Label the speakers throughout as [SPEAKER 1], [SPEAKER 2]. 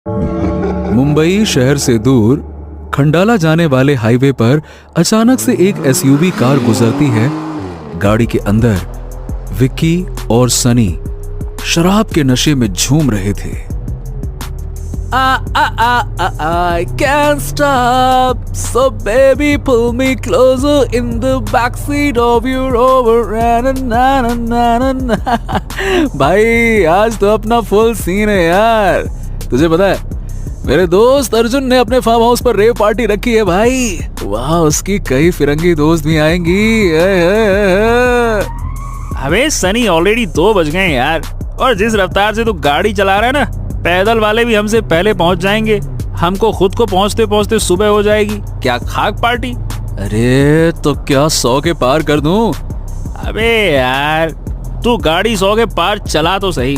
[SPEAKER 1] मुंबई शहर से दूर खंडाला जाने वाले हाईवे पर अचानक से एक एसयूवी कार गुजरती है। गाड़ी के अंदर विक्की और सनी शराब के नशे में झूम रहे थे। I can't stop, so baby pull me closer in the backseat of your Rover. भाई आज तो अपना फुल सीन है यार। तुझे पता है मेरे दोस्त अर्जुन ने अपने फार्म हाउस पर रेव पार्टी रखी है भाई। वहाँ उसकी कई फिरंगी दोस्त भी आएंगी।
[SPEAKER 2] अबे सनी ऑलरेडी 2 बज गए यार, और जिस रफ्तार से तू गाड़ी चला रहा है ना, पैदल वाले भी हमसे पहले पहुंच जाएंगे। हमको खुद को पहुंचते पहुंचते सुबह हो जाएगी। क्या खाक पार्टी?
[SPEAKER 1] अरे तो क्या 100 के पार कर दूं?
[SPEAKER 2] अबे यार तू गाड़ी 100 के पार चला तो सही।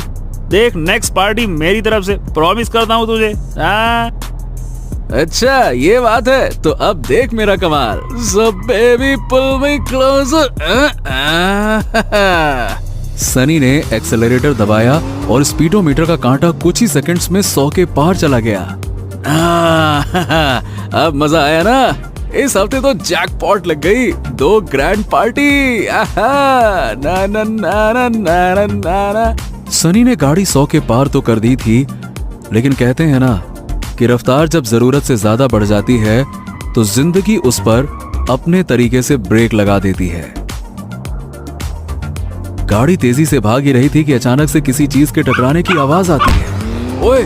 [SPEAKER 2] देख नेक्स्ट पार्टी मेरी तरफ से, प्रॉमिस करता हूँ तुझे।
[SPEAKER 1] अच्छा ये बात है, तो अब देख मेरा कमाल। So baby pull me closer. Sunny ने एक्सेलरेटर दबाया और स्पीडोमीटर का कांटा कुछ ही सेकंड्स में 100 के पार चला गया। अब मजा आया ना? इस हफ्ते तो जैकपॉट लग गई। 2 ग्रैंड पार्टी। ना ना ना ना ना ना ना। सनी ने गाड़ी 100 के पार तो कर दी थी, लेकिन कहते हैं ना कि रफ्तार जब जरूरत से ज्यादा बढ़ जाती है तो जिंदगी उस पर अपने तरीके से ब्रेक लगा देती है। गाड़ी तेजी से भाग ही रही थी कि अचानक से किसी चीज के टकराने की आवाज आती है। ओए,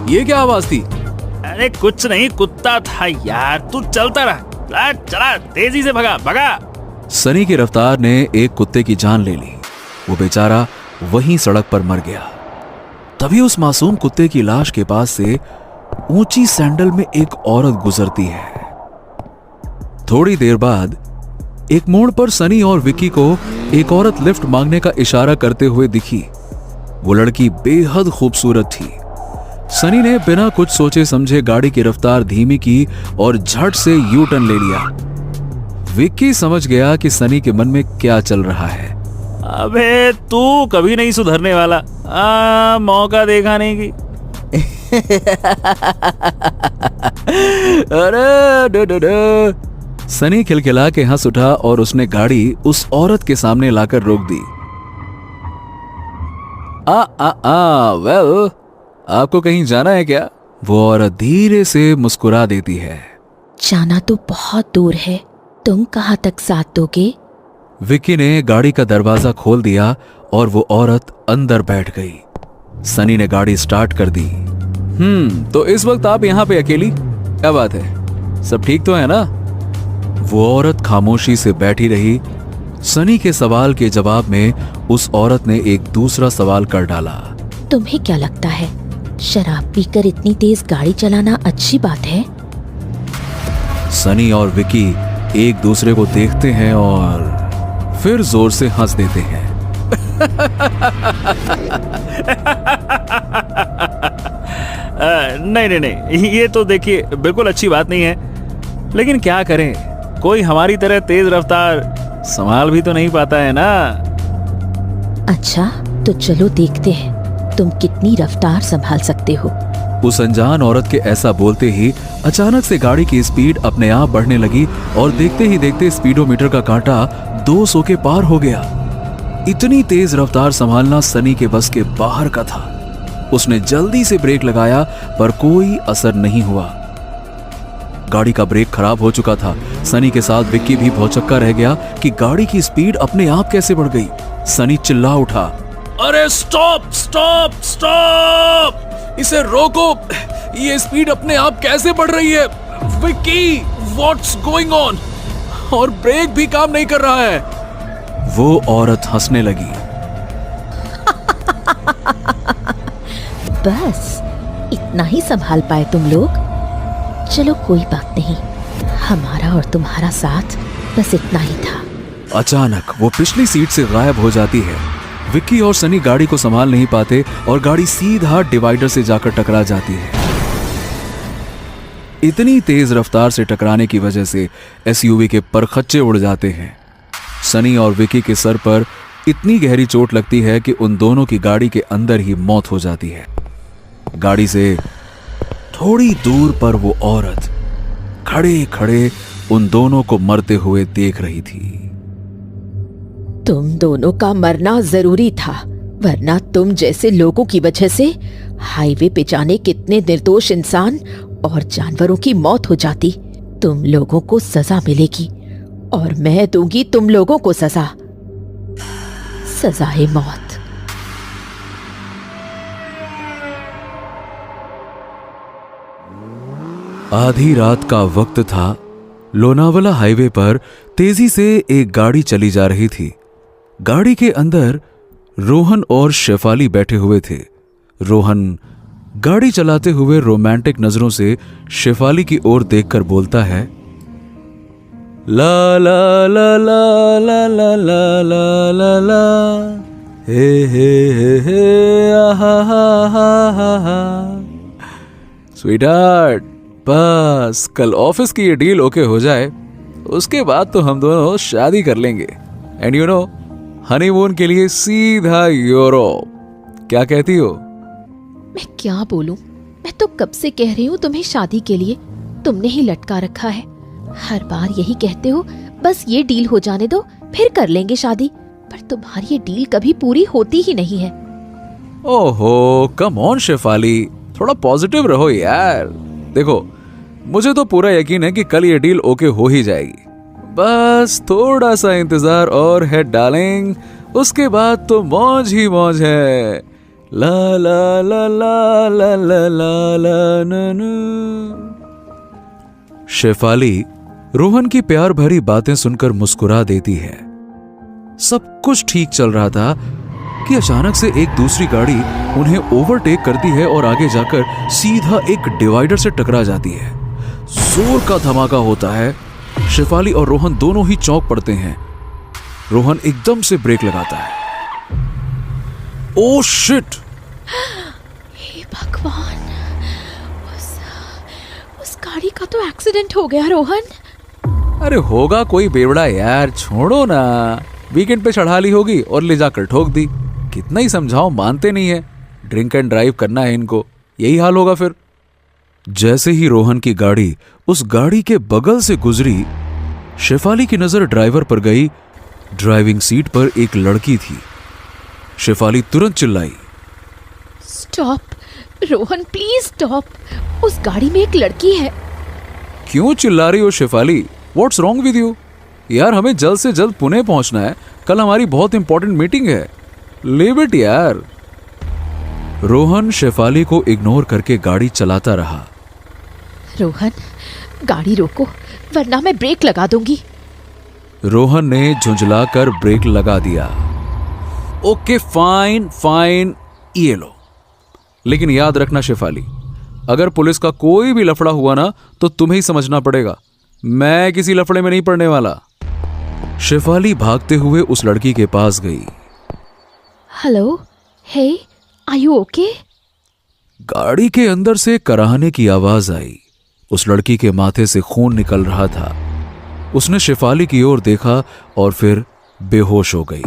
[SPEAKER 1] ये क्या आवाज थी?
[SPEAKER 2] अरे कुछ नहीं, कुत्ता था यार। तू चलता रहा, चला तेजी से भगा भगा।
[SPEAKER 1] सनी की रफ्तार ने एक कुत्ते की जान ले ली। वो बेचारा वहीं सड़क पर मर गया। तभी उस मासूम कुत्ते की लाश के पास से ऊंची सैंडल में एक औरत गुजरती है। थोड़ी देर बाद एक मोड़ पर सनी और विक्की को एक औरत लिफ्ट मांगने का इशारा करते हुए दिखी। वो लड़की बेहद खूबसूरत थी। सनी ने बिना कुछ सोचे समझे गाड़ी की रफ्तार धीमी की और झट से यू टर्न ले लिया। विक्की समझ गया कि सनी के मन में क्या चल रहा है।
[SPEAKER 2] अबे तू कभी नहीं सुधरने वाला। मौका देखा नहीं की।
[SPEAKER 1] अरे डो डो डो। सनी खिलखिला के हंस उठा और उसने गाड़ी उस औरत के सामने लाकर रोक दी। वेल, आपको कहीं जाना है क्या? वो औरत धीरे से मुस्कुरा देती है।
[SPEAKER 3] जाना तो बहुत दूर है, तुम कहाँ तक साथ दोगे?
[SPEAKER 1] विक्की ने गाड़ी का दरवाजा खोल दिया और वो औरत अंदर बैठ गई। सनी ने गाड़ी स्टार्ट कर दी। तो इस वक्त आप यहाँ पे अकेली? क्या बात है, सब ठीक तो है ना? वो औरत खामोशी से बैठी रही। सनी के सवाल के जवाब में उस औरत ने एक दूसरा सवाल कर डाला।
[SPEAKER 3] तुम्हें क्या लगता है शराब पीकर इतनी तेज गाड़ी चलाना अच्छी बात है?
[SPEAKER 1] सनी और विक्की एक दूसरे को देखते हैं और फिर जोर से हंस देते हैं।
[SPEAKER 2] नहीं, ये तो देखिए बिल्कुल अच्छी बात नहीं है, लेकिन क्या करें, कोई हमारी तरह तेज रफ्तार संभाल भी तो नहीं पाता है ना।
[SPEAKER 3] अच्छा तो चलो देखते हैं तुम कितनी रफ्तार संभाल सकते हो।
[SPEAKER 1] उस अनजान औरत के ऐसा बोलते ही अचानक से गाड़ी की स्पीड अपने आप बढ़ने लगी और देखते ही देखते स्पीडोमीटर का कांटा 200 के पार हो गया। इतनी तेज रफ्तार संभालना सनी के बस के बाहर का था। उसने जल्दी से ब्रेक लगाया पर कोई असर नहीं हुआ। गाड़ी का ब्रेक खराब हो चुका था। सनी के साथ विक्की भी भौचक्का रह गया कि गाड़ी की स्पीड अपने आप कैसे बढ़ गई। सनी चिल्ला उठा, अरे स्टॉप स्टॉप स्टॉप, इसे रोको, ये स्पीड अपने आप कैसे बढ़ रही है? Vicky, what's going on? और ब्रेक भी काम नहीं कर रहा है। वो औरत हंसने लगी।
[SPEAKER 3] बस इतना ही संभाल पाए तुम लोग? चलो कोई बात नहीं, हमारा और तुम्हारा साथ बस इतना ही था।
[SPEAKER 1] अचानक वो पिछली सीट से गायब हो जाती है। विक्की और सनी गाड़ी को संभाल नहीं पाते और गाड़ी सीधा डिवाइडर से जाकर टकरा जाती है। इतनी तेज रफ्तार से टकराने की वजह से एसयूवी के परखच्चे उड़ जाते हैं। सनी और विक्की के सर पर इतनी गहरी चोट लगती है कि उन दोनों की गाड़ी के अंदर ही मौत हो जाती है। गाड़ी से थोड़ी दूर पर वो औरत खड़े खड़े उन दोनों को मरते हुए देख रही थी।
[SPEAKER 3] तुम दोनों का मरना जरूरी था, वरना तुम जैसे लोगों की वजह से हाईवे पे जाने कितने निर्दोष इंसान और जानवरों की मौत हो जाती। तुम लोगों को सजा मिलेगी और मैं दूंगी तुम लोगों को सजा, सजाए मौत।
[SPEAKER 1] आधी रात का वक्त था। लोनावला हाईवे पर तेजी से एक गाड़ी चली जा रही थी। गाड़ी के अंदर रोहन और शेफाली बैठे हुए थे। रोहन गाड़ी चलाते हुए रोमांटिक नजरों से शेफाली की ओर देखकर बोलता है, ला ला ला ला ला ला ला ला ला ला हे आहा हा हा हा हा। स्वीटहार्ट, बस कल ऑफिस की ये डील ओके हो जाए, उसके बाद तो हम दोनों शादी कर लेंगे। एंड यू नो, हनीमून के लिए सीधा यूरोप। क्या कहती हो?
[SPEAKER 3] मैं क्या बोलूं? मैं तो कब से कह रही हूँ तुम्हें शादी के लिए, तुमने ही लटका रखा है। हर बार यही कहते हो, बस ये डील हो जाने दो फिर कर लेंगे शादी, पर तुम्हारी ये डील कभी पूरी होती ही नहीं है।
[SPEAKER 1] ओहो, कम ऑन शेफाली, थोड़ा पॉजिटिव रहो यार। देखो, मुझे तो पूरा यकीन है कि कल ये डील ओके हो ही जाएगी। बस थोड़ा सा इंतजार और है डार्लिंग, उसके बाद तो मौज ही मौज है। ला ला ला ला ला ला ला ला ना ना। शेफाली रोहन की प्यार भरी बातें सुनकर मुस्कुरा देती है। सब कुछ ठीक चल रहा था कि अचानक से एक दूसरी गाड़ी उन्हें ओवरटेक करती है और आगे जाकर सीधा एक डिवाइडर से टकरा जाती है। जोर का धमाका होता है। शेफाली और रोहन दोनों ही चौंक पड़ते हैं। रोहन एकदम से ब्रेक लगाता है। Oh shit!
[SPEAKER 3] हे भगवान, उस गाड़ी का तो एक्सीडेंट हो गया रोहन।
[SPEAKER 1] अरे होगा कोई बेवड़ा यार, छोड़ो ना। वीकेंड पे चढ़ा ली होगी और ले जाकर ठोक दी। कितना ही समझाओ, मानते नहीं है। ड्रिंक एंड ड्राइव करना है इनको, यही हाल होगा फिर। जैसे ही रोहन की गाड़ी उस गाड़ी के बगल से गुजरी, शेफाली की नजर ड्राइवर पर गई। ड्राइविंग सीट पर एक लड़की थी। शेफाली तुरंत चिल्लाई,
[SPEAKER 3] स्टॉप रोहन, प्लीज स्टॉप, उस गाड़ी में एक लड़की है।
[SPEAKER 1] क्यों चिल्ला रही हो Shefali? What's wrong with you? यार, हमें जल्द से जल्द पुणे पहुंचना है, कल हमारी बहुत इंपॉर्टेंट मीटिंग है। लीव इट यार। रोहन शेफाली को इग्नोर करके गाड़ी चलाता रहा।
[SPEAKER 3] रोहन, गाड़ी रोको वरना मैं ब्रेक लगा दूंगी।
[SPEAKER 1] रोहन ने झुंझलाकर ब्रेक लगा दिया। ओके फाइन फाइन, ये लो। लेकिन याद रखना शेफाली, अगर पुलिस का कोई भी लफड़ा हुआ ना तो तुम्हें ही समझना पड़ेगा। मैं किसी लफड़े में नहीं पड़ने वाला। शेफाली भागते हुए उस लड़की के पास गई।
[SPEAKER 3] Hello, hey, are you okay?
[SPEAKER 1] गाड़ी के अंदर से कराहने की आवाज आई। उस लड़की के माथे से खून निकल रहा था। उसने शेफाली की ओर देखा और फिर बेहोश हो गई।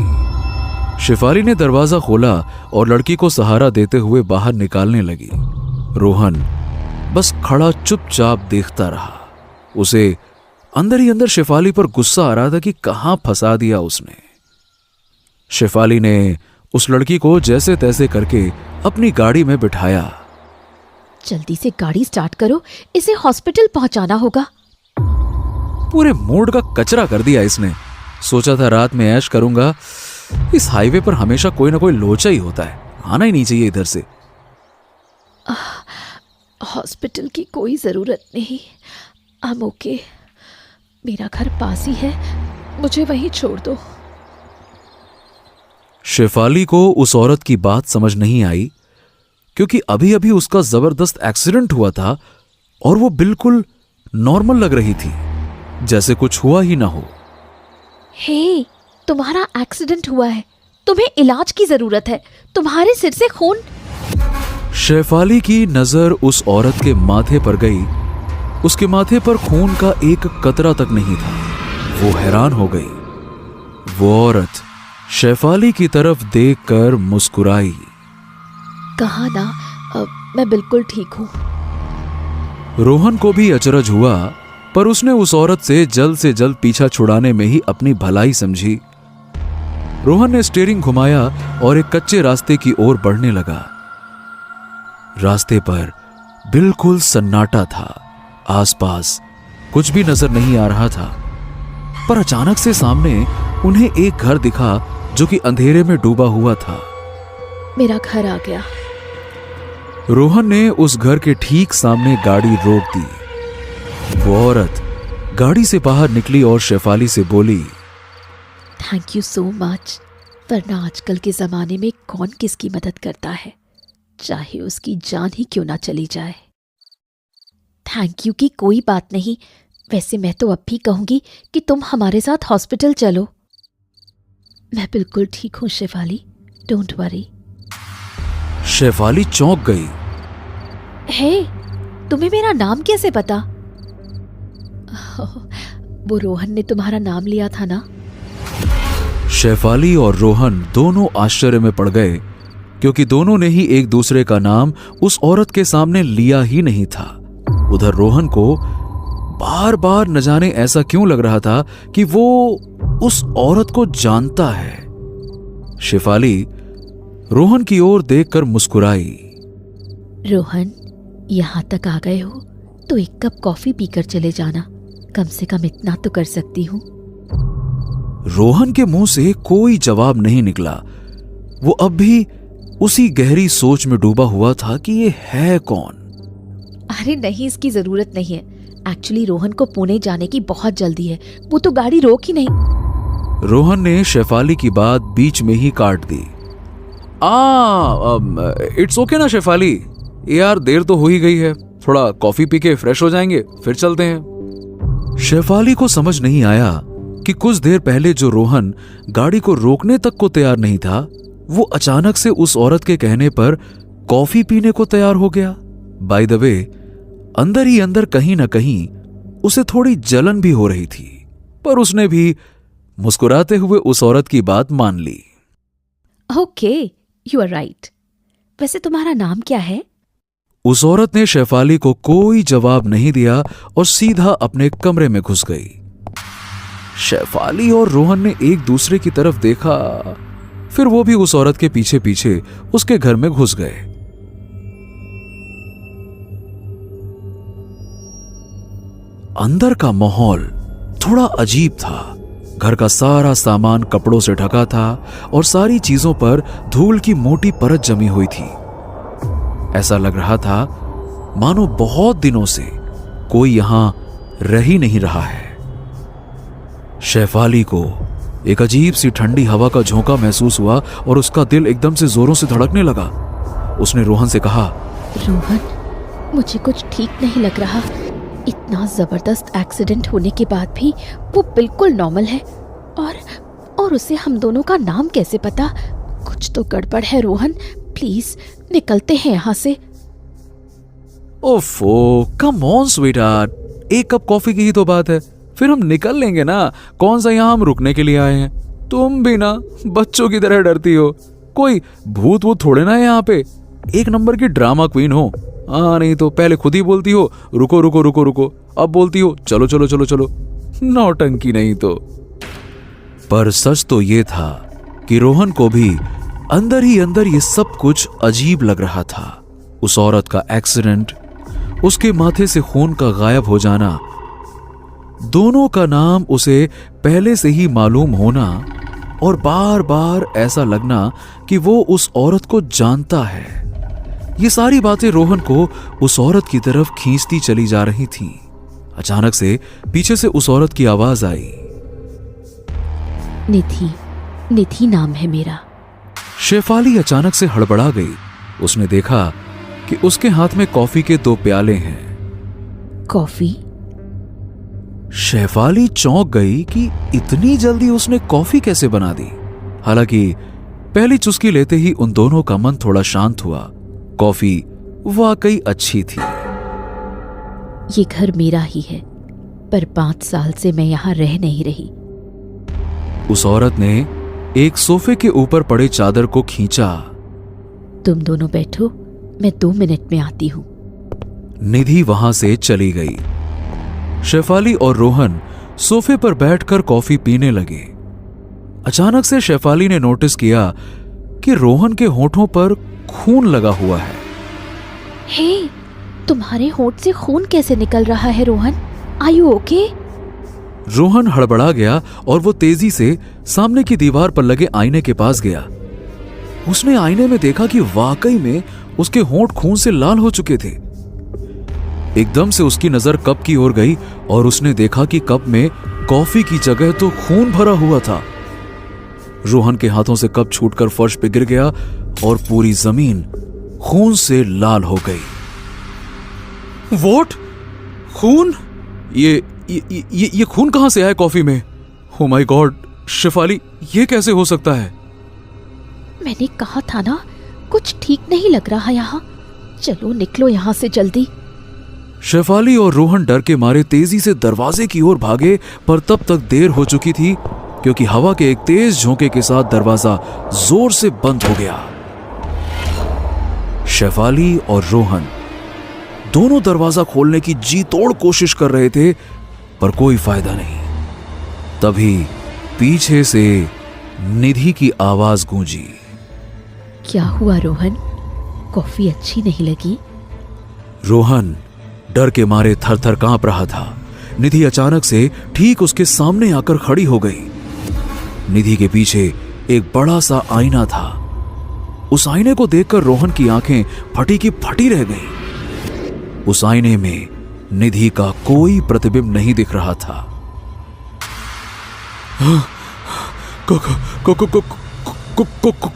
[SPEAKER 1] शेफाली ने दरवाजा खोला और लड़की को सहारा देते हुए बाहर निकालने लगी। रोहन बस खड़ा चुपचाप देखता रहा। उसे अंदर ही अंदर शेफाली पर गुस्सा आ रहा था कि कहां फंसा दिया उसने। शेफाली ने उस लड़की को जैसे तैसे करके अपनी गाड़ी में बिठाया।
[SPEAKER 3] जल्दी से गाड़ी स्टार्ट करो, इसे हॉस्पिटल पहुंचाना होगा।
[SPEAKER 1] पूरे मूड का कचरा कर दिया इसने। सोचा था रात में ऐश करूंगा। इस हाईवे पर हमेशा कोई ना कोई लोचा ही होता है, आना ही नहीं चाहिए इधर से।
[SPEAKER 3] हॉस्पिटल की कोई जरूरत नहीं, आई एम ओके। मेरा घर पास ही है, मुझे वहीं छोड़ दो।
[SPEAKER 1] शेफाली को उस औरत की बात समझ नहीं आई, क्योंकि अभी अभी उसका जबरदस्त एक्सीडेंट हुआ था और वो बिल्कुल नॉर्मल लग रही थी, जैसे कुछ हुआ ही ना हो।
[SPEAKER 3] हे, तुम्हारा एक्सीडेंट हुआ है, तुम्हें इलाज की जरूरत है, तुम्हारे सिर से खून।
[SPEAKER 1] शेफाली की नजर उस औरत के माथे पर गई। उसके माथे पर खून का एक कतरा तक नहीं था। वो हैरान हो गई। वो औरत शेफाली की तरफ देखकर मुस्कुराई।
[SPEAKER 3] कहा ना, मैं बिल्कुल ठीक हूँ।
[SPEAKER 1] रोहन को भी अचरज हुआ, पर उसने उस औरत से जल्द पीछा छुड़ाने में ही अपनी भलाई समझी। रोहन ने स्टीयरिंग घुमाया और एक कच्चे रास्ते की ओर बढ़ने लगा। रास्ते पर बिल्कुल सन्नाटा था, आसपास कुछ भी नजर नहीं आ रहा था। पर अचानक से सामने उन्हें एक घर दिखा जो कि अंधेरे में डूबा हुआ था।
[SPEAKER 3] मेरा घर आ गया।
[SPEAKER 1] रोहन ने उस घर के ठीक सामने गाड़ी रोक दी। वो औरत गाड़ी से बाहर निकली और शेफाली से बोली,
[SPEAKER 3] थैंक यू सो मच। वरना आजकल के जमाने में कौन किसकी मदद करता है, चाहे उसकी जान ही क्यों ना चली जाए। थैंक यू की कोई बात नहीं। वैसे मैं तो अब भी कहूंगी कि तुम हमारे साथ हॉस्पिटल चलो। मैं बिल्कुल ठीक हूं शेफाली, डोंट वरी।
[SPEAKER 1] शेफाली चौंक गई।
[SPEAKER 3] हे, तुम्हें मेरा नाम कैसे पता? वो रोहन ने तुम्हारा नाम लिया था ना?
[SPEAKER 1] शेफाली और रोहन दोनों आश्चर्य में पड़ गए, क्योंकि दोनों ने ही एक दूसरे का नाम उस औरत के सामने लिया ही नहीं था। उधर रोहन को बार बार न जाने ऐसा क्यों लग रहा था कि वो उस औरत को जानता है। शेफाली रोहन की ओर देखकर मुस्कुराई।
[SPEAKER 3] रोहन, यहां तक आ गए हो तो एक कप कॉफी पीकर चले जाना। कम से कम इतना तो कर सकती हूं।
[SPEAKER 1] रोहन के मुंह से कोई जवाब नहीं निकला। वो अब भी उसी गहरी सोच में डूबा हुआ था कि ये है कौन।
[SPEAKER 3] अरे नहीं, इसकी जरूरत नहीं है। एक्चुअली रोहन को पुणे जाने की बहुत जल्दी है, वो तो गाड़ी रोक ही नहीं।
[SPEAKER 1] रोहन ने शेफाली की बात बीच में ही काट दी। इट्स ओके ना शेफाली, यार देर तो हो ही गई है, थोड़ा कॉफी पी के फ्रेश हो जाएंगे, फिर चलते हैं। शेफाली को समझ नहीं आया कि कुछ देर पहले जो रोहन गाड़ी को रोकने तक को तैयार नहीं था, वो अचानक से उस औरत के कहने पर कॉफी पीने को तैयार हो गया। बाय द वे, अंदर ही अंदर कहीं ना कहीं उसे थोड़ी जलन भी हो रही थी, पर उसने भी मुस्कुराते हुए उस औरत की बात मान ली।
[SPEAKER 3] Okay, you are right. वैसे तुम्हारा नाम क्या है?
[SPEAKER 1] उस औरत ने शेफाली को कोई जवाब नहीं दिया और सीधा अपने कमरे में घुस गई। शेफाली और रोहन ने एक दूसरे की तरफ देखा, फिर वो भी उस औरत के पीछे पीछे उसके घर में घुस गए। अंदर का माहौल थोड़ा अजीब था। घर का सारा सामान कपड़ों से ढका था और सारी चीजों पर धूल की मोटी परत जमी हुई थी। ऐसा लग रहा था मानो बहुत दिनों से कोई यहां रह ही नहीं रहा है। शेफाली को एक अजीब सी ठंडी हवा का झोंका महसूस हुआ और उसका दिल एकदम से जोरों से धड़कने लगा। उसने रोहन से कहा,
[SPEAKER 3] रोहन, मुझे कुछ ठीक नहीं लग रहा। इतना जबरदस्त एक्सीडेंट होने के बाद भी वो बिल्कुल नॉर्मल है, और उसे हम दोनों का नाम कैसे पता? कुछ तो गड़बड़ है रोहन, प्लीज निकलते हैं यहां से।
[SPEAKER 1] ओफो, कम ऑन स्वीटहार्ट, एक कप कॉफी की ही तो बात है, फिर हम निकल लेंगे ना। कौन सा यहां हम रुकने के लिए आए हैं? तुम भी ना बच्चों की तरह डरती हो। कोई भूत वूत थोड़े ना है यहाँ पे। एक नंबर की ड्रामा क्वीन हो। नहीं तो पहले खुद ही बोलती हो रुको रुको रुको रुको, अब बोलती हो चलो चलो चलो चलो। नौटंकी नहीं तो। पर सच तो ये था कि रोहन को भी अंदर ही अंदर ये सब कुछ अजीब लग रहा था। उस औरत का एक्सीडेंट, उसके माथे से खून का गायब हो जाना, दोनों का नाम उसे पहले से ही मालूम होना और बार बार ऐसा लगना कि वो उस औरत को जानता है। ये सारी बातें रोहन को उस औरत की तरफ खींचती चली जा रही थीं। अचानक से पीछे से उस औरत की आवाज आई,
[SPEAKER 3] निधि, निधि नाम है मेरा।
[SPEAKER 1] शेफाली अचानक से हड़बड़ा गई। उसने देखा कि उसके हाथ में कॉफी के 2 प्याले हैं।
[SPEAKER 3] कॉफी?
[SPEAKER 1] शेफाली चौंक गई कि इतनी जल्दी उसने कॉफी कैसे बना दी। हालांकि पहली चुस्की लेते ही उन दोनों का मन थोड़ा शांत हुआ। कॉफी वाकई अच्छी थी।
[SPEAKER 3] ये घर मेरा ही है, पर 5 साल से मैं यहां रह नहीं रही।
[SPEAKER 1] उस औरत ने एक सोफे के ऊपर पड़े चादर को खींचा।
[SPEAKER 3] तुम दोनों बैठो, मैं 2 मिनट में आती हूं।
[SPEAKER 1] निधि वहां से चली गई। शेफाली और रोहन सोफे पर बैठकर कॉफी पीने लगे। अचानक से शेफाली ने नोटिस किया कि रोहन के होठों पर खून लगा हुआ है।
[SPEAKER 4] हे, तुम्हारे होंठ से खून कैसे निकल रहा है Rohan? Are you okay?
[SPEAKER 1] Rohan हड़बड़ा गया और वो तेजी से सामने की दीवार पर लगे आईने के पास गया। उसने आईने में देखा कि वाकई में उसके होंठ खून से लाल हो चुके थे। एकदम से उसकी नजर कप की ओर गई और उसने देखा कि कप में कॉफी की जगह तो खून भरा हुआ था। रोहन के हाथों से कप छूटकर फर्श पे गिर गया और पूरी जमीन खून से लाल हो गई। वॉट? खून? ये खून कहां से आया कॉफी में? ओ माय गॉड, शेफाली, ये कैसे हो सकता है?
[SPEAKER 4] मैंने कहा था ना, कुछ ठीक नहीं लग रहा यहाँ। चलो निकलो यहाँ से जल्दी।
[SPEAKER 1] शेफाली और रोहन डर के मारे तेजी से दरवाजे की ओर भागे, पर तब तक देर हो चुकी थी क्योंकि हवा के एक तेज झोंके के साथ दरवाजा जोर से बंद हो गया। शेफाली और रोहन दोनों दरवाजा खोलने की जी तोड़ कोशिश कर रहे थे, पर कोई फायदा नहीं। तभी पीछे से निधि की आवाज गूंजी।
[SPEAKER 4] क्या हुआ रोहन? कॉफी अच्छी नहीं लगी?
[SPEAKER 1] रोहन डर के मारे थर-थर कांप रहा था। निधि अचानक से ठीक उसके सामने आकर खड़ी हो गई। निधि के पीछे एक बड़ा सा आईना था। उस आईने को देखकर रोहन की आंखें फटी की फटी रह गईं। उस आईने में निधि का कोई प्रतिबिंब नहीं दिख रहा था।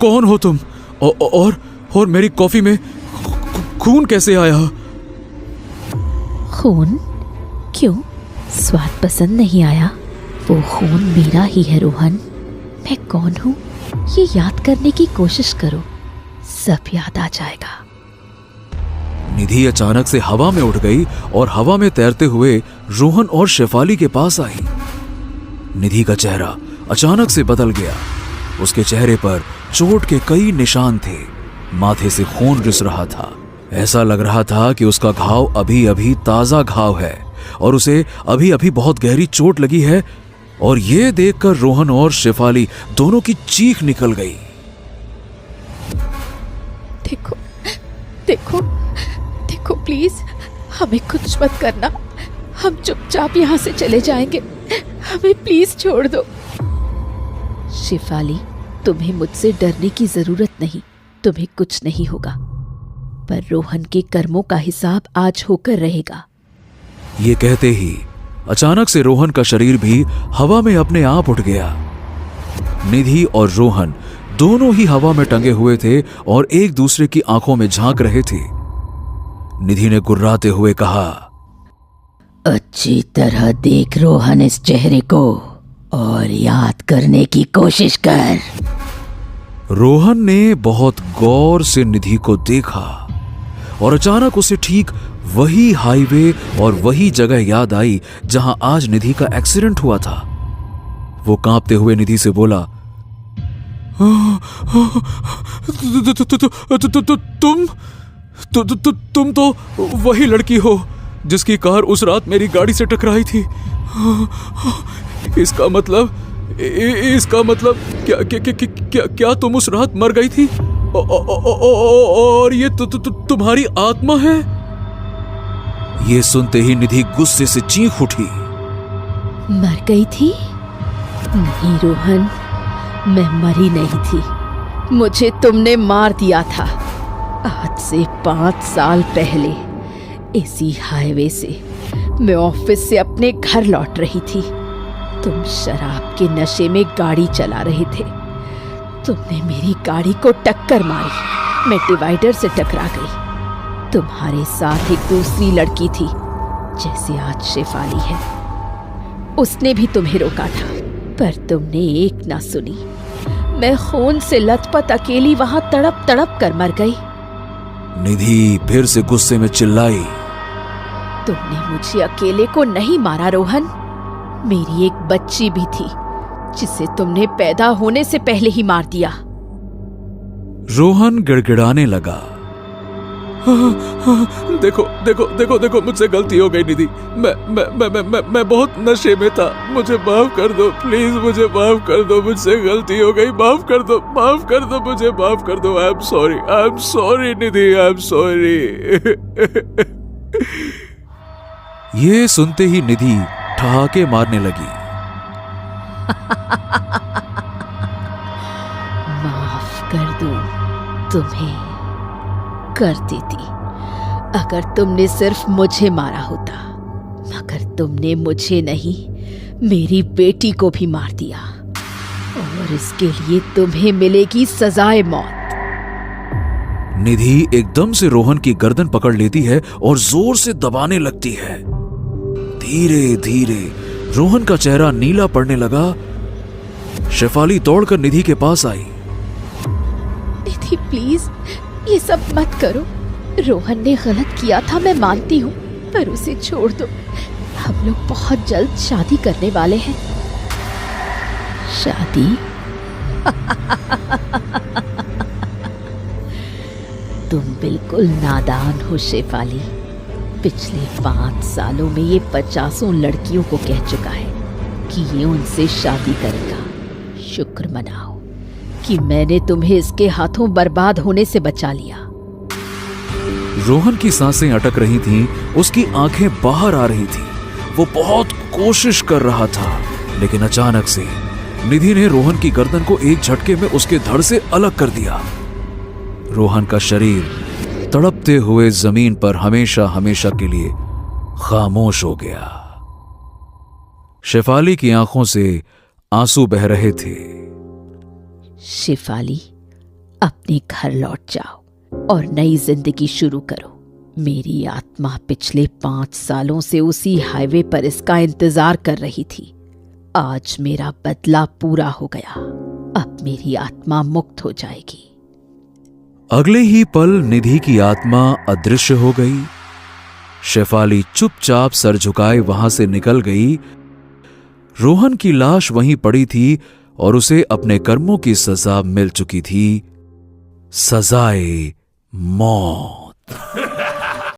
[SPEAKER 1] कौन हो तुम? और मेरी कॉफी में खून कैसे आया?
[SPEAKER 4] खून? क्यों, स्वाद पसंद नहीं आया? वो खून मेरा ही है रोहन। मैं कौन हूं ये याद करने की कोशिश करो, सब याद आ जाएगा।
[SPEAKER 1] निधि अचानक से हवा में उठ गई और हवा में तैरते हुए रोहन और शेफाली के पास आई। निधि का चेहरा अचानक से बदल गया। उसके चेहरे पर चोट के कई निशान थे। माथे से खून रिस रहा था। ऐसा लग रहा था कि उसका घाव अभी अभी ताजा घाव है और उसे अभी अभी बहुत गहरी चोट लगी है। और यह देखकर रोहन और शेफाली दोनों की चीख निकल गई।
[SPEAKER 4] देखो देखो देखो, प्लीज हमें कुछ मत करना। हम चुपचाप यहाँ से चले जाएंगे। हमें प्लीज छोड़ दो। शेफाली, तुम्हें मुझसे डरने की जरूरत नहीं। तुम्हें कुछ नहीं होगा। पर रोहन के कर्मों का हिसाब आज होकर रहेगा।
[SPEAKER 1] ये कहते ही अचानक से रोहन का शरीर भी हवा में अपने आप उठ गया। निधि और रोहन दोनों ही हवा में टंगे हुए थे और एक दूसरे की आंखों में झांक रहे थे। निधि ने गुर्राते हुए कहा,
[SPEAKER 3] अच्छी तरह देख रोहन इस चेहरे को और याद करने की कोशिश कर।
[SPEAKER 1] रोहन ने बहुत गौर से निधि को देखा और अचानक उसे ठीक वही हाईवे और वही जगह याद आई जहां आज निधि का एक्सीडेंट हुआ था। वो कांपते हुए निधि से बोला, तुम तो वही लड़की हो जिसकी कार उस रात मेरी गाड़ी से टकराई थी। इसका मतलब क्या तुम उस रात मर गई थी और ये तुम्हारी आत्मा है? ये सुनते ही निधि गुस्से से चीख उठी।
[SPEAKER 4] मर गई थी? नहीं रोहन, मैं मरी नहीं थी। मुझे तुमने मार दिया था। आज से 5 साल पहले इसी हाईवे से मैं ऑफिस से अपने घर लौट रही थी। तुम शराब के नशे में गाड़ी चला रहे थे। तुमने मेरी गाड़ी को टक्कर मारी। मैं डिवाइडर से टकरा गई। तुम्हारे साथ एक दूसरी लड़की थी, जैसे आज शेफाली है। उसने भी तुम्हें रोका था, पर तुमने एक ना सुनी। मैं खून से लथपथ अकेली वहां तड़प तड़प कर मर गई।
[SPEAKER 1] निधि फिर से गुस्से में चिल्लाई,
[SPEAKER 4] तुमने मुझे अकेले को नहीं मारा रोहन। मेरी एक बच्ची भी थी जिसे तुमने पैदा होने से पहले ही मार दिया।
[SPEAKER 1] रोहन गिड़गिड़ाने लगा। देखो देखो देखो देखो, मुझसे गलती हो गई निधि। मैं बहुत नशे में था, मुझे माफ कर दो प्लीज, मुझे माफ कर दो, मुझसे गलती हो गई, माफ कर दो, माफ कर दो, मुझे माफ कर दो। I am sorry Nidhi, I am sorry. ये सुनते ही निधि ठहाके मारने लगी।
[SPEAKER 4] माफ कर दूं तुम्हें, कर देती अगर तुमने सिर्फ मुझे मारा होता, मगर तुमने मुझे नहीं, मेरी बेटी को भी मार दिया, और इसके लिए तुम्हें मिलेगी सजाए मौत।
[SPEAKER 1] निधि एकदम से रोहन की गर्दन पकड़ लेती है और जोर से दबाने लगती है। धीरे धीरे रोहन का चेहरा नीला पड़ने लगा। शेफाली दौड़कर निधि के पास आई।
[SPEAKER 4] निधि प्लीज ये सब मत करो, रोहन ने गलत किया था, मैं मानती हूँ, पर उसे छोड़ दो। हम लोग बहुत जल्द शादी करने वाले हैं। शादी? तुम बिल्कुल नादान हो शेफाली। पिछले 5 सालों में ये 50 लड़कियों को कह चुका है कि ये उनसे शादी करेगा। शुक्र मनाओ कि मैंने तुम्हें इसके हाथों बर्बाद होने से बचा लिया।
[SPEAKER 1] रोहन की सांसें अटक रही थीं, उसकी आंखें बाहर आ रही थीं। वो बहुत कोशिश कर रहा था, लेकिन अचानक से निधि ने रोहन की गर्दन को एक झटके में उसके धड़ से अलग कर दिया। रोहन का शरीर तड़पते हुए जमीन पर हमेशा हमेशा के लिए खामोश हो गया। शेफाली की आंखों से आंसू बह रहे थे।
[SPEAKER 4] शेफाली, अपने घर लौट जाओ और नई जिंदगी शुरू करो। मेरी आत्मा पिछले 5 सालों से उसी हाईवे पर इसका इंतजार कर रही थी। आज मेरा बदला पूरा हो गया, अब मेरी आत्मा मुक्त हो जाएगी।
[SPEAKER 1] अगले ही पल निधि की आत्मा अदृश्य हो गई। शेफाली चुपचाप सर झुकाए वहां से निकल गई। रोहन की लाश वहीं पड़ी थी और उसे अपने कर्मों की सजा मिल चुकी थी, सजाए मौत।